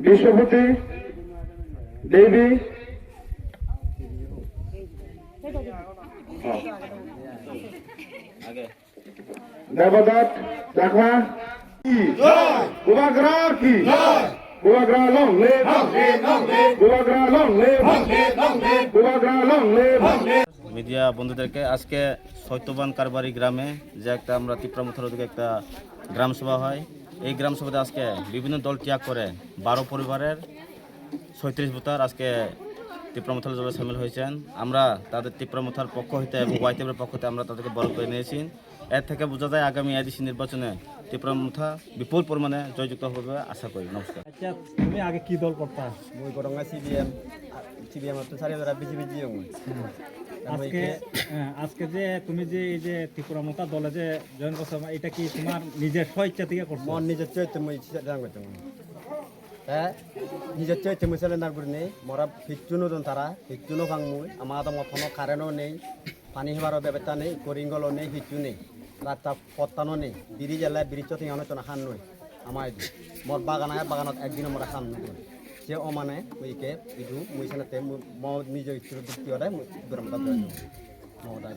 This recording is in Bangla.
বিশ্বপতি দেবী দেবদত্ত চাকমা কুবাগ্রা কি Kubagra long live Kubagra long live Kubagra long live. Media বন্ধুদেরকে আজকে সত্যবান কারবারি গ্রামে যে একটা আমরা তীব্রমথার ওদিকে একটা গ্রাম সভা হয়, এই গ্রাম সভাতে আজকে বিভিন্ন দল ত্যাগ করে 12 পরিবারের 36 ভোটার আজকে তীব্রমথার দলে সামিল হয়েছেন। আমরা তাদের তীব্রমথার পক্ষ হইতে এবং ওয়াইটিএফের পক্ষ হতে আমরা তাদেরকে বরণ করে নিয়েছি। এর থেকে বোঝা যায় আগামী এডিসি নির্বাচনে তীব্রমথা বিপুল পরিমাণে জয়যুক্ত হবে আশা করি। নমস্কার। আচ্ছা, তুমি আগে কি দল করতা? মই গরঙ্গা সিবিএম তো সারি ধরা বিজেপি জিও আজকে যে তুমি যে এই যে ত্রিপুরামতা দলে যে জয়েন করছো, এটা কি তোমার নিজের স্বইচ্ছা থেকে করছো? মন নিজের চৈত্য মই জান করতে হ্যাঁ নিজের চৈত্য মই সিলিন্ডার করে নেই মরা ফিকচুনো জন তারা ফিকচুনো ভাঙ মই আমার তো মতনো কারেন্টও নেই, পানি হেবারও ব্যবস্থা নেই, করিঙ্গলও নেই, ফিকচু নেই, রাস্তা পত্তানো নেই, বিড়ি জ্বালায় বিড়ি চতি অনেক খান নই আমার মোর বাগানত একদিন মোরা খান নই সে অমানে মুইকে ইদু মুই সেনাতে নিজের ইচ্ছুর দিক দিয়ে মুই গরম মহোদয়